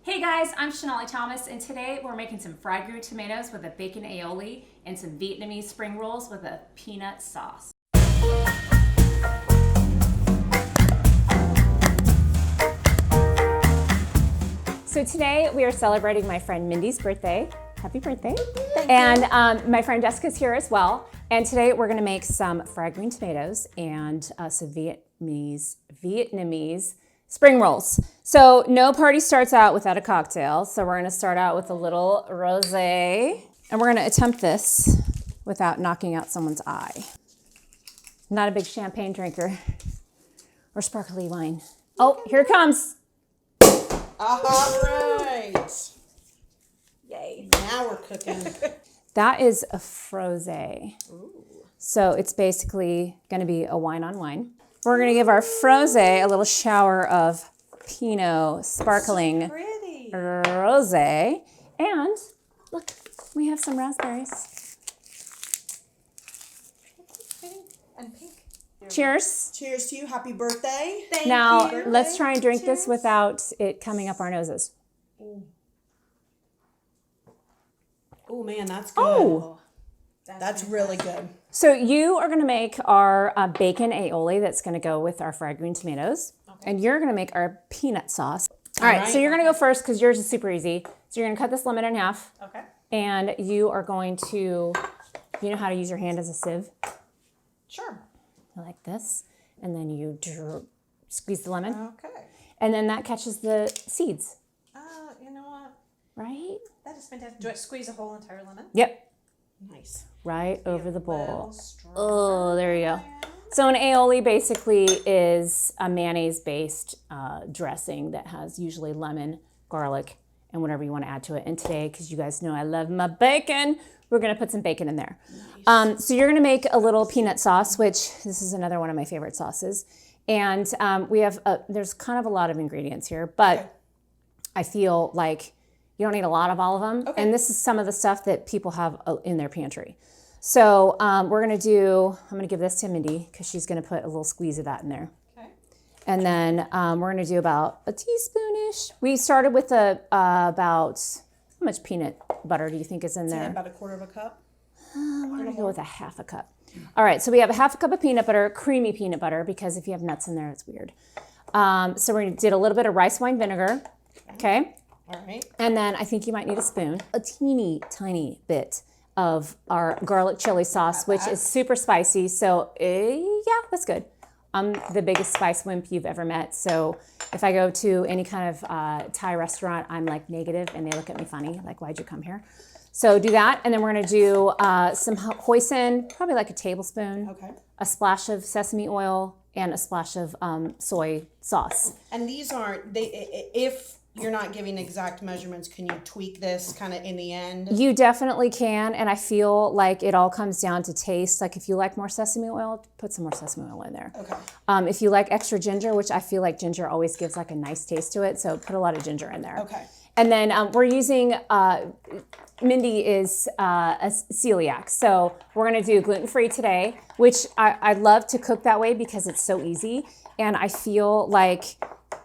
Hey guys, I'm Shonali Thomas, and today we're making some fried green tomatoes with a bacon aioli and some Vietnamese spring rolls with a peanut sauce. So today we are celebrating my friend Mindy's birthday. Happy birthday. And my friend Jessica's here as well. And today we're gonna make some fried green tomatoes and some Vietnamese spring rolls. So no party starts out without a cocktail. So we're gonna start out with a little rosé. And we're gonna attempt this without knocking out someone's eye. Not a big champagne drinker or sparkly wine. Oh, here it comes. All right. Yay. Now we're cooking. That is a frosé. So it's basically gonna be a wine on wine. We're gonna give our frosé a little shower of Pinot sparkling rosé. And look, we have some raspberries. And pink. Cheers. Cheers to you. Happy birthday. Thank Now, you. let's try and drink this without it coming up our noses. Oh man, that's good. Oh. That's really good. So you are gonna make our bacon aioli that's gonna go with our fried green tomatoes. Okay. And you're gonna make our peanut sauce. All right, so you're gonna go first because yours is super easy. So you're gonna cut this lemon in half. Okay. And you are going to, you know how to use your hand as a sieve? Sure. Like this. And then you squeeze the lemon. Okay. And then that catches the seeds. You know what? Right? That is fantastic. Do I squeeze a whole entire lemon? Yep. Nice. Right over the bowl. Straw. Oh, there you go. So an aioli basically is a mayonnaise-based dressing that has usually lemon, garlic, and whatever you want to add to it. And today, because you guys know I love my bacon, we're going to put some bacon in there. Nice. So you're going to make a little peanut sauce, which this is another one of my favorite sauces. And we have, there's kind of a lot of ingredients here, but I feel like you don't need a lot of all of them. Okay. And this is some of the stuff that people have in their pantry. So we're gonna do, I'm gonna give this to Mindy because she's gonna put a little squeeze of that in there. Okay. And then we're gonna do about a teaspoonish. We started with about, how much peanut butter do you think is in there? About a quarter of a cup. We're gonna go with a half a cup. All right, so we have a half a cup of peanut butter, creamy peanut butter, because if you have nuts in there, it's weird. So we did a little bit of rice wine vinegar, okay? All right. And then I think you might need a spoon, a teeny tiny bit of our garlic chili sauce, which is super spicy. So yeah, that's good. I'm the biggest spice wimp you've ever met. So if I go to any kind of Thai restaurant, I'm like negative and they look at me funny, like, why'd you come here? So do that. And then we're gonna do some hoisin, probably like a tablespoon, a splash of sesame oil, and a splash of soy sauce. And these aren't, if you're not giving exact measurements, can you tweak this kind of in the end? You definitely can, and I feel like it all comes down to taste. Like if you like more sesame oil, put some more sesame oil in there. Okay. If you like extra ginger, which I feel like ginger always gives like a nice taste to it, so put a lot of ginger in there. Okay. And then we're using, Mindy is a celiac, so we're gonna do gluten-free today, which I love to cook that way because it's so easy, and I feel like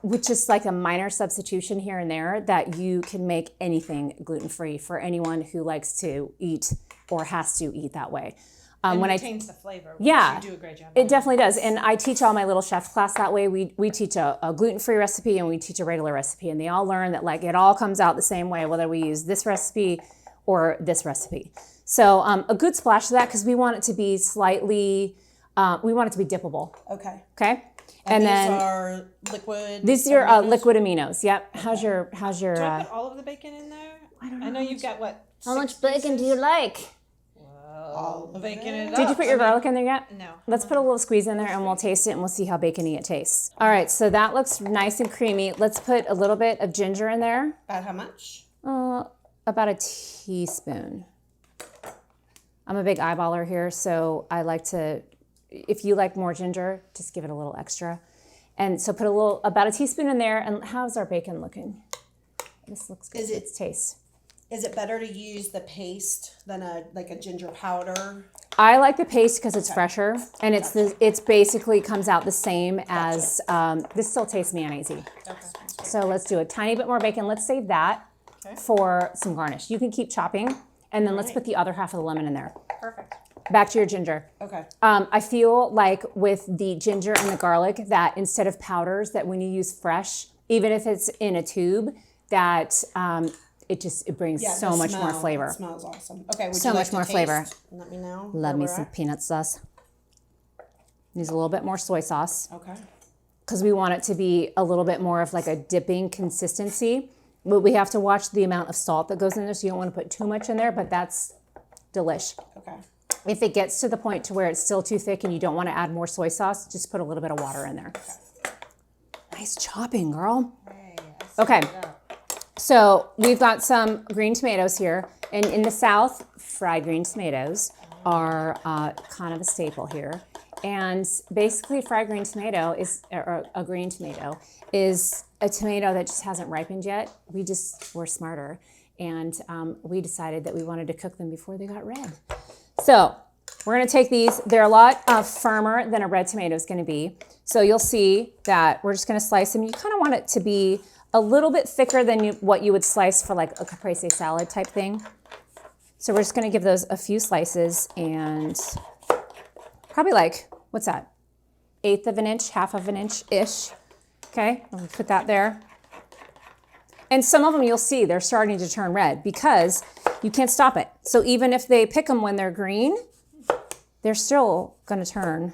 with just like a minor substitution here and there that you can make anything gluten-free for anyone who likes to eat or has to eat that way. And when retains the flavor, which yeah, you do a great job. It definitely does. And I teach all my little chef class that way. We teach a gluten-free recipe and we teach a regular recipe, and they all learn that like it all comes out the same way, whether we use this recipe or this recipe. So a good splash of that because we want it to be slightly, we want it to be dippable. Okay. Okay. And then these are liquid. These are liquid aminos. Yep. Okay. How's your? Do I put all of the bacon in there? I don't know. I know you've got what? How much bacon do you like? All bacon it up. Did you put your garlic in there yet? No. Let's put a little squeeze in there and we'll taste it and we'll see how bacony it tastes. All right, so that looks nice and creamy. Let's put a little bit of ginger in there. About how much? About a teaspoon. I'm a big eyeballer here, so I like to, if you like more ginger, just give it a little extra. And so put about a teaspoon in there. And how's our bacon looking? This looks good. It's taste. Is it better to use the paste than a ginger powder? I like the paste because it's fresher, and it's basically comes out the same as this still tastes mayonnaisey. Okay. So let's do a tiny bit more bacon. Let's save that for some garnish. You can keep chopping, and then let's put the other half of the lemon in there. Perfect. Back to your ginger. Okay. I feel like with the ginger and the garlic that instead of powders, that when you use fresh, even if it's in a tube, that it brings so much more flavor. It smells awesome. Okay, would So you like much more to flavor. taste? Let me know. Love where me we're some at. peanut sauce. Needs a little bit more soy sauce Okay. because we want it to be a little bit more of like a dipping consistency. But we have to watch the amount of salt that goes in there, so you don't want to put too much in there, but that's delish. Okay. If it gets to the point to where it's still too thick and you don't want to add more soy sauce, just put a little bit of water in there. Nice chopping, girl. Hey, Okay. So we've got some green tomatoes here. And in the South, fried green tomatoes are kind of a staple here. And basically fried green tomato is, or a green tomato, is a tomato that just hasn't ripened yet. We're smarter. And we decided that we wanted to cook them before they got red. So we're going to take these. They're a lot firmer than a red tomato is going to be. So you'll see that we're just going to slice them. You kind of want it to be a little bit thicker than what you would slice for like a caprese salad type thing. So we're just going to give those a few slices and probably like, what's that? 1/8 of an inch, 1/2 of an inch-ish. Okay, I'm going to put that there. And some of them you'll see they're starting to turn red because you can't stop it. So even if they pick them when they're green, they're still going to turn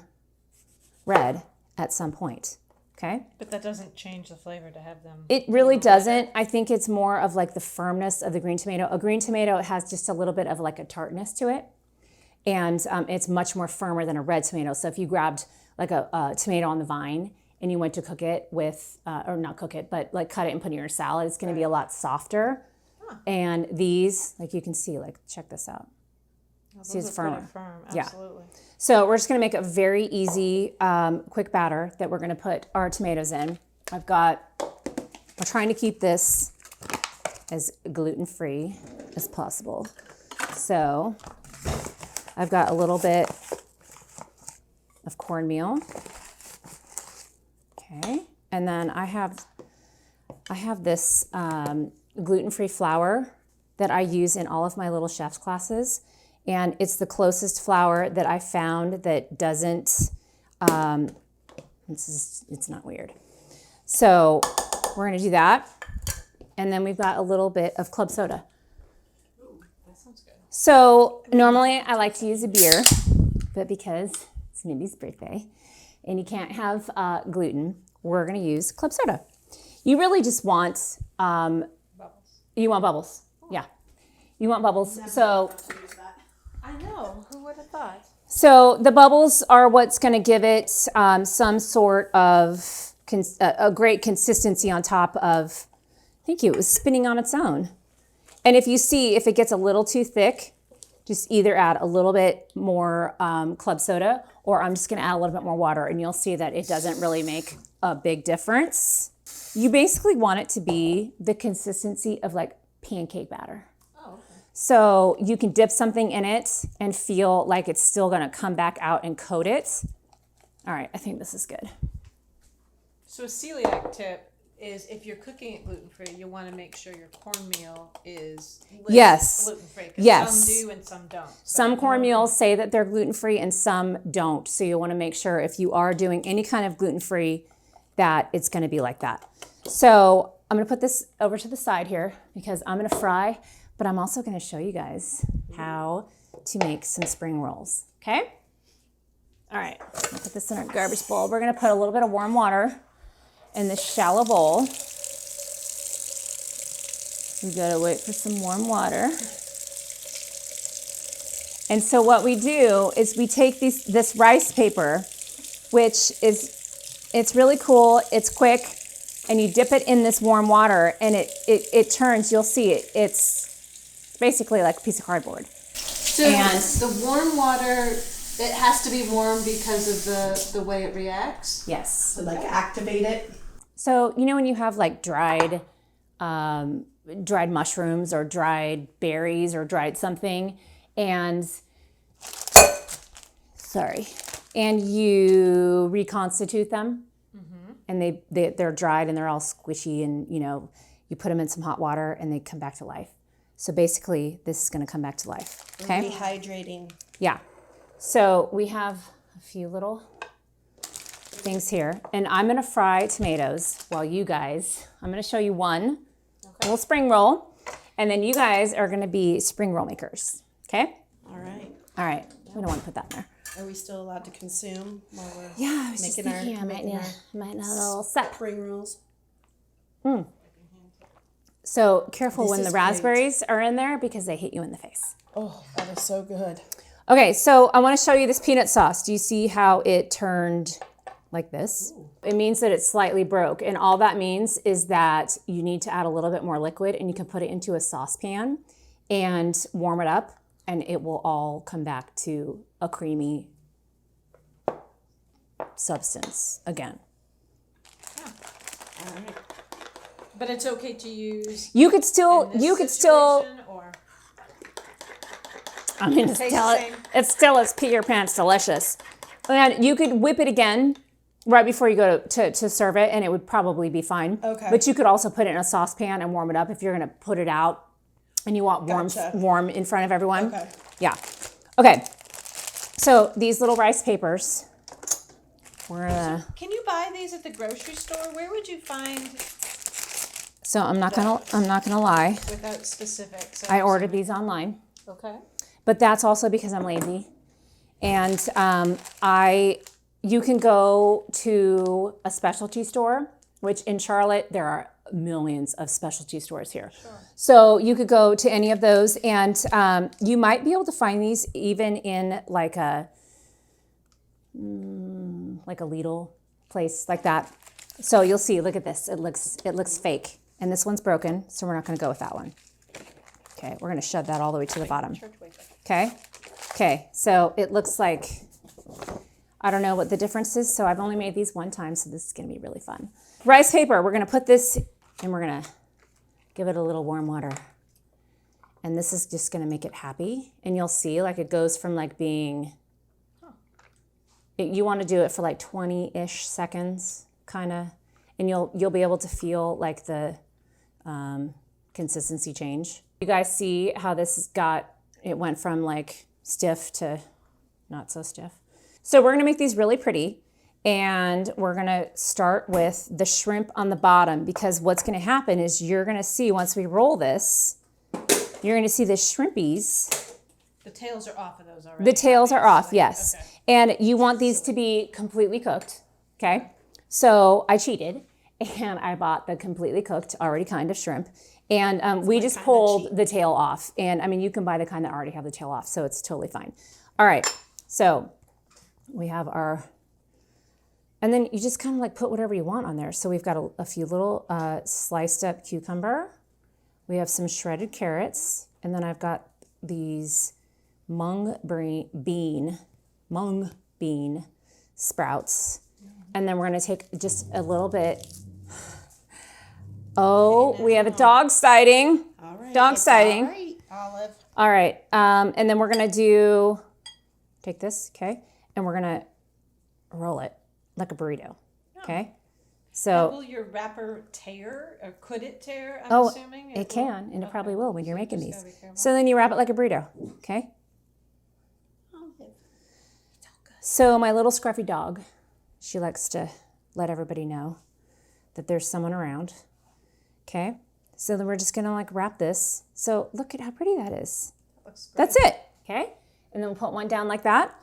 red at some point. Okay? But that doesn't change the flavor to have them. It really doesn't. I think it's more of like the firmness of the green tomato. A green tomato has just a little bit of like a tartness to it. And it's much more firmer than a red tomato. So if you grabbed like a tomato on the vine and you went to cook it with, or not cook it, but like cut it and put it in your salad, it's going to be a lot softer. And these, like you can see, like check this out. Oh, See, it's those are pretty firmer. firm. Absolutely. So we're just going to make a very easy, quick batter that we're going to put our tomatoes in. We're trying to keep this as gluten-free as possible. So I've got a little bit of cornmeal. Okay. And then I have this gluten-free flour that I use in all of my little chef's classes. And it's the closest flour that I found that doesn't, it's not weird. So we're going to do that. And then we've got a little bit of club soda. Ooh, that sounds good. So normally I like to use a beer, but because it's Mindy's birthday and you can't have gluten, we're going to use club soda. You really just want, Bubbles. you want bubbles. Yeah. You want bubbles. So I know. Who would have thought? So the bubbles are what's going to give it some sort of a great consistency on top of, thank you, it was spinning on its own. And if you see, if it gets a little too thick, just either add a little bit more club soda, or I'm just going to add a little bit more water, and you'll see that it doesn't really make a big difference. You basically want it to be the consistency of like pancake batter. So you can dip something in it and feel like it's still going to come back out and coat it. All right, I think this is good. So a celiac tip is if you're cooking it gluten-free, you want to make sure your cornmeal is Yes. gluten-free. 'Cause Yes. Some do and some don't. So Some cornmeals say that they're gluten-free and some don't. So you want to make sure if you are doing any kind of gluten-free that it's going to be like that. So I'm going to put this over to the side here because I'm going to fry. But I'm also going to show you guys how to make some spring rolls, okay? All right, I'll put this in our garbage bowl. We're going to put a little bit of warm water in this shallow bowl. We got to wait for some warm water. And so what we do is we take this rice paper, which it's really cool, it's quick, and you dip it in this warm water and it turns, you'll see it's basically like a piece of cardboard. So the warm water, it has to be warm because of the way it reacts? Yes. So like activate it? So you know when you have like dried mushrooms or dried berries or dried something and you reconstitute them and they're dried and they're all squishy, and you put them in some hot water and they come back to life. So basically, this is going to come back to life. Okay. Rehydrating. Yeah. So we have a few little things here, and I'm going to fry tomatoes while I'm going to show you one little spring roll, and then you guys are going to be spring roll makers. Okay. All right. All right. We don't want to put that in there. Are we still allowed to consume while we're Yeah, I was just making thinking I might need a little sip. spring rolls? So careful This when is the great. raspberries are in there because they hit you in the face. Oh, that is so good. Okay, so I want to show you this peanut sauce. Do you see how it turned like this? Ooh. It means that it's slightly broke, and all that means is that you need to add a little bit more liquid, and you can put it into a saucepan and warm it up, and it will all come back to a creamy substance again. All right. But it's okay to use. You could still, situation, or I mean, it's pee your pants delicious. And you could whip it again right before you go to serve it, and it would probably be fine. Okay. But you could also put it in a saucepan and warm it up if you're going to put it out and you want warm in front of everyone. Okay. Yeah. Okay. So these little rice papers, we're gonna. Can you buy these at the grocery store? Where would you find? So I'm not gonna lie. Without specifics. I ordered these online. Okay. But that's also because I'm lazy. And you can go to a specialty store, which in Charlotte, there are millions of specialty stores here. Sure. So you could go to any of those, and you might be able to find these even in like a Lidl place like that. So you'll see, look at this. It looks fake. And this one's broken, so we're not gonna go with that one. Okay, we're gonna shove that all the way to the bottom. Okay? Okay, so it looks like, I don't know what the difference is, so I've only made these one time, so this is gonna be really fun. Rice paper, we're gonna put this, and we're gonna give it a little warm water. And this is just gonna make it happy, and you'll see, like it goes from like being, you wanna do it for like 20-ish seconds, kinda, and you'll be able to feel like the consistency change. You guys see how it went from like stiff to not so stiff. So we're gonna make these really pretty, and we're gonna start with the shrimp on the bottom, because what's gonna happen is you're gonna see, once we roll this, you're gonna see the shrimpies. The tails are off of those already. The tails are off, yes. Okay. And you want these to be completely cooked, okay? So I cheated, and I bought the completely cooked, already kind of shrimp. And we just pulled the tail off. And I mean, you can buy the kind that already have the tail off, so it's totally fine. All right, so we have and then you just kind of like put whatever you want on there. So we've got a few little sliced up cucumber. We have some shredded carrots. And then I've got these mung bean sprouts. And then we're gonna take just a little bit. Oh, we have a dog sighting. All right. Dog sighting. All right, Olive. All right, and then we're gonna take this, okay? And we're gonna roll it like a burrito, okay? So, will your wrapper tear, or could it tear, I'm assuming? it can, and it probably will when you're making these. gotta be careful. So then you wrap it like a burrito, okay? Olive. So my little scruffy dog, she likes to let everybody know that there's someone around, okay? So then we're just gonna like wrap this. So look at how pretty that is. That's it, okay? And then we'll put one down like that.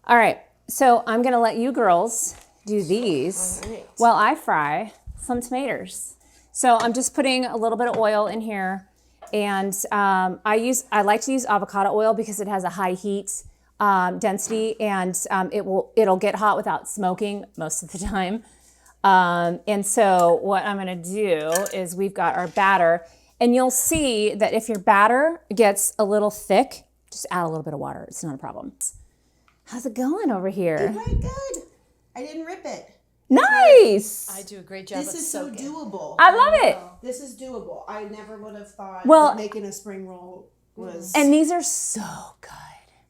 All right, so I'm gonna let you girls do these while I fry some tomatoes. So I'm just putting a little bit of oil in here, and I like to use avocado oil because it has a high heat density, and it'll get hot without smoking most of the time. And so what I'm gonna do is we've got our batter, and you'll see that if your batter gets a little thick, just add a little bit of water. It's not a problem. How's it going over here? Right, good. I didn't rip it. Nice. I do a great job This of is so soaking. doable. I love it. This is doable. I never would have thought Well- that making a spring roll was. And these are so good.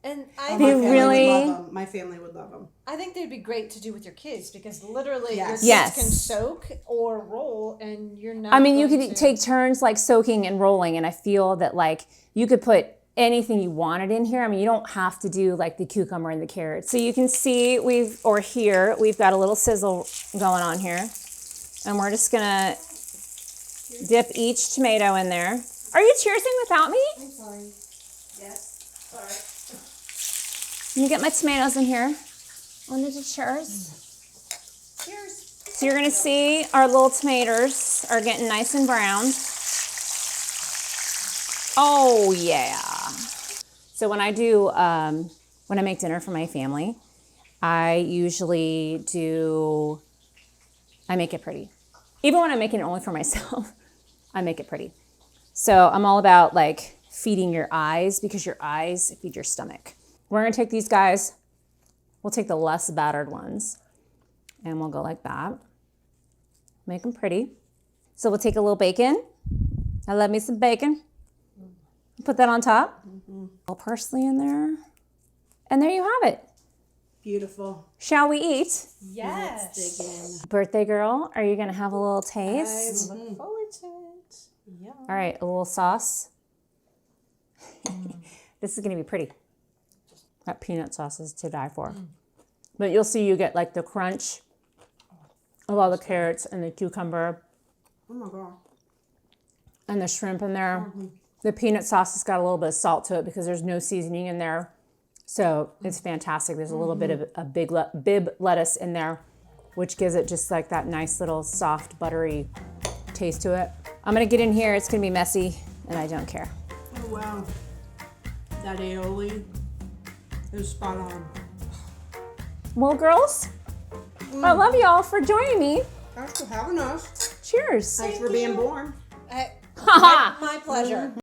And Oh, I They my think family really- would love 'em. My family would love them. I think they'd be great to do with your kids because literally Yes. your kids Yes. can soak or roll, and you're not. I mean, you going could to- take turns like soaking and rolling, and I feel that like you could put anything you wanted in here. I mean, you don't have to do like the cucumber and the carrots. So you can see we've got a little sizzle going on here, and we're just gonna dip each tomato in there. Are you cheersing without me? I'm sorry. Yes. Sorry. Let me get my tomatoes in here. On the cheers. Cheers. So you're gonna see our little tomatoes are getting nice and brown. Oh yeah. So when I do, when I make dinner for my family, I usually I make it pretty. Even when I'm making it only for myself, I make it pretty. So I'm all about like feeding your eyes because your eyes feed your stomach. We're gonna take these guys, we'll take the less battered ones and we'll go like that. Make them pretty. So we'll take a little bacon. I love me some bacon. Put that on top. A little parsley in there. And there you have it. Beautiful. Shall we eat? Yes. Let's dig in. Birthday girl, are you gonna have a little taste? I look forward to it. Yeah. All right, a little sauce. This is gonna be pretty. That peanut sauce is to die for. But you'll see you get like the crunch of all the carrots and the cucumber Oh my God. and the shrimp in there. The peanut sauce has got a little bit of salt to it because there's no seasoning in there. So it's fantastic. There's a little bit of a bib lettuce in there, which gives it just like that nice little soft, buttery taste to it. I'm gonna get in here. It's gonna be messy and I don't care. Oh wow. That aioli is spot on. Well, girls, I love y'all for joining me. Thanks for having us. Cheers. Thanks for being born. My pleasure.